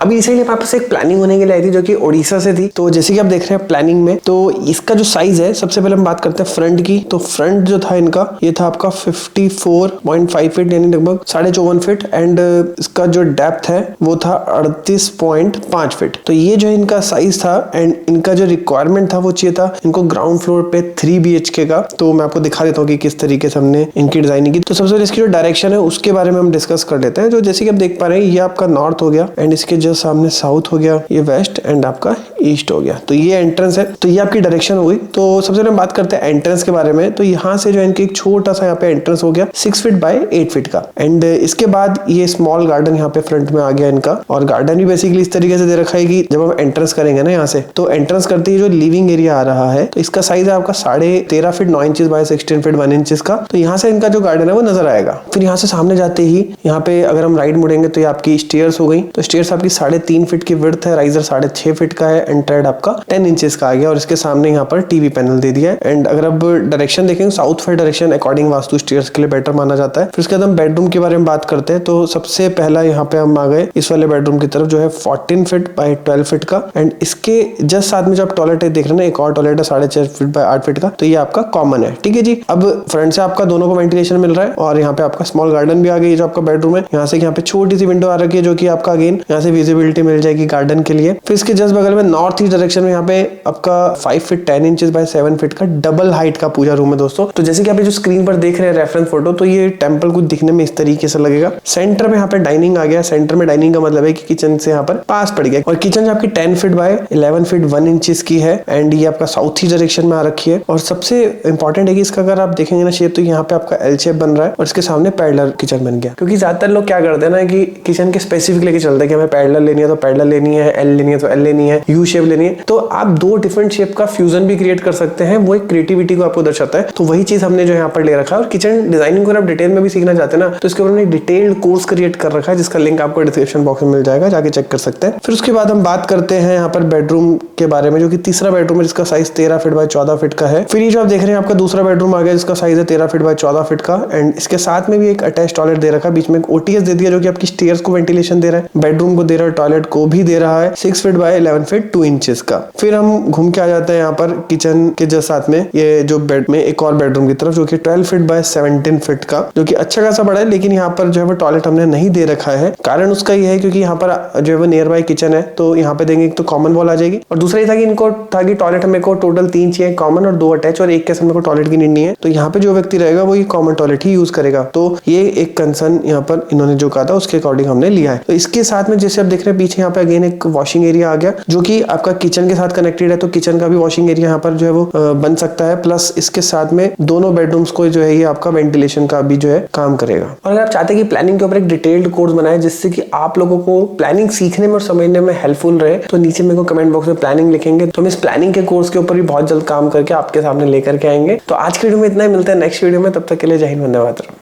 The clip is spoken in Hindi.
अभी इसीलिए हमारे पास एक प्लानिंग होने के लिए आई थी जो कि ओडिशा से थी। तो जैसे कि आप देख रहे हैं प्लानिंग में, तो इसका जो साइज है, सबसे पहले हम बात करते हैं फ्रंट की। तो फ्रंट जो था इनका, ये था आपका 54.5 फीट यानी लगभग 54.5 फीट। एंड इसका जो डेप्थ है वो था 38.5 फीट। तो ये जो इनका साइज था एंड इनका जो रिक्वायरमेंट था वो चाहिए था इनको ग्राउंड फ्लोर पे 3 BHK का। तो मैं आपको दिखा देता हूँ कि किस तरीके से हमने इनकी डिजाइनिंग की। तो सबसे पहले इसकी जो डायरेक्शन है उसके बारे में हम डिस्कस कर लेते हैं। जो जैसे कि आप देख पा रहे हैं, ये आपका नॉर्थ हो गया एंड इसके जस्ट सामने साउथ हो गया, ये वेस्ट एंड आपका ईस्ट हो गया। तो ये एंट्रेंस है, तो ये आपकी डायरेक्शन हो गई। तो सबसे पहले हम बात करते हैं एंट्रेंस के बारे में। तो यहाँ से जो इनके एक छोटा सा यहाँ पे एंट्रेंस हो गया 6 फीट बाय 8 फीट का। एंड इसके बाद ये स्मॉल गार्डन यहाँ पे फ्रंट में आ गया इनका। और गार्डन भी बेसिकली इस तरीके से दे रखा है कि जब हम एंट्रेंस करेंगे ना यहाँ से, तो एंट्रेंस करते ही जो लिविंग एरिया आ रहा है, तो इसका साइज है आपका 13.5 feet 9 inches bye 16 feet 1 inches का। तो यहाँ से इनका जो गार्डन है वो नजर आएगा। फिर यहाँ से सामने जाते ही यहाँ पे अगर हम राइट मुड़ेंगे तो ये आपकी स्टेयर्स हो गई। तो स्टेयर्स आपकी 3.5 फीट की विड्थ है, राइजर 6.5 फीट का है एंड ट्रेड आपका 10 इंचेस का आ गया। और इसके सामने यहाँ पर टीवी पैनल दे दिया है। एंड अगर अब डायरेक्शन देखेंगे, south face direction according vastu stairs के लिए बेटर माना जाता है। फिर उसके बाद हम बेडरूम के बारे में बात करते हैं। तो सबसे पहला यहाँ पे हम आ गए इस वाले बेडरूम की तरफ, जो है 14 फीट बाय 12 फीट का। एंड इसके जस्ट साथ में जो आप टॉयलेट है देख रहे हैं ना, एक और टॉयलेट है 6.5 फीट बाय 8 फीट का। तो ये आपका कॉमन है, ठीक है जी। अब फ्रंट से आपका दोनों को वेंटिलेशन मिल रहा है और यहाँ पे आपका स्मॉल गार्डन भी आ गई। जो आपका बेडरूम है, यहाँ से यहाँ पे छोटी सी विंडो आ रखी है जो कि आपका अगेन यहाँ से विजिबिलिटी मिल जाएगी गार्डन के लिए। फिर इसके जस्ट बगल में नॉर्थ ईस्ट डायरेक्शन में यहाँ पे आपका 5 फीट 10 इंचेस बाय 7 फीट का डबल हाइट का पूजा रूम है दोस्तों। तो जैसे कि आप जो स्क्रीन पर देख रहे हैं रेफरेंस फोटो, तो ये टेंपल कुछ दिखने में इस तरीके से लगेगा। सेंटर में यहाँ पे डाइनिंग आ गया। सेंटर में डाइनिंग का मतलब है कि किचन से यहाँ पर पास पड़ गया। और किचन आपकी 10 फीट बाय 11 फीट 1 इंचेस की है एंड ये आपका साउथ ईस्ट डायरेक्शन में आ रखी है। और सबसे इंपॉर्टेंट है कि इसका अगर आप देखेंगे ना शेप, तो यहाँ पे आपका एल शेप बन रहा है और इसके सामने पैरेलल किचन बन गया। क्योंकि ज्यादातर लोग क्या करते हैं ना कि किचन के स्पेसिफिक लेके चलते हैं कि हमें पैरेलल लेनी है तो पैरेलल लेनी है, एल लेनी है तो एल लेनी है, यू शेप लेनी है। तो आप दो डिफरेंट शेप का फ्यूजन भी क्रिएट कर सकते हैं। वो एक क्रिएटिविटी को आपको दर्शाता है। तो वही चीज हमने जो यहाँ पर ले रखा है। और किचन डिजाइनिंग को आप डिटेल में भी सीखना चाहते हैं ना, तो इसके ऊपर हमने डिटेल्ड कोर्स क्रिएट कर रखा है जिसका लिंक आपको डिस्क्रिप्शन बॉक्स में मिल जाएगा, जाके चेक कर सकते हैं। फिर उसके बाद हम बात करते हैं यहाँ पर बेडरूम के बारे में, जो कि तीसरा बेडरूम है जिसका साइज 13 फीट बाय 14 फीट का है। फिर ये जो आप देख रहे हैं आपका दूसरा बेडरूम आ गया जिसका साइज है 13 फीट बाय 14 फीट का। एंड इसके साथ में भी एक अटैच टॉयलेट दे रखा है, बीच में एक ओटीएस दे दिया जो कि आपकी स्टेयर्स को वेंटिलेशन दे रहा है, बेडरूम को दे रहा है, टॉयलेट को भी दे रहा है 6 फीट बाय 11 फीट 2 इंचेस का। फिर हम घूम के आ जाते हैं यहाँ पर किचन के जस्ट साथ में ये जो बेड में एक और बेडरूम की तरफ, जो कि 12 फीट बाय 17 फीट का, जो कि अच्छा खासा बड़ा है। लेकिन यहाँ पर जो है वो टॉयलेट हमने नहीं दे रखा है। कारण उसका ये है क्योंकि यहाँ पर जो है वो नियर बाय किचन है, तो यहाँ पे देंगे एक तो कॉमन वॉल आ जाएगी, और दूसरा ये था कि इनको था कि टॉयलेट हमें को टोटल 3 चाहिए, कॉमन और 2 अटैच, और एक के समय को टॉयलेट की नीड नहीं है। तो यहाँ पे जो व्यक्ति रहेगा वो ये कॉमन टॉयलेट ही यूज करेगा। तो ये एक कंसर्न यहाँ पर इन्होंने जो कहा था उसके अकॉर्डिंग हमने लिया है। तो इसके साथ में जैसे आप देख रहे हैं पीछे यहाँ पे अगेन एक वॉशिंग एरिया आ गया जो कि आपका किचन के साथ कनेक्टेड है। तो किचन का भी वॉशिंग एरिया यहाँ पर जो है वो बन सकता है। प्लस इसके साथ में दोनों बेडरूम्स को जो है ये आपका वेंटिलेशन का भी जो है काम करेगा। और अगर आप चाहते हैं कि प्लानिंग के ऊपर एक डिटेल्ड कोर्स बनाए जिससे कि आप लोगों को प्लानिंग सीखने में और समझने में हेल्पफुल रहे, तो नीचे मेरे को कमेंट बॉक्स में प्लानिंग लिखेंगे, तो हम इस प्लानिंग के कोर्स के ऊपर भी बहुत जल्द काम करके आपके सामने लेकर के आएंगे। तो आज की वीडियो में इतना ही, मिलते हैं नेक्स्ट वीडियो में। तब तक के लिए जय हिंद, धन्यवाद।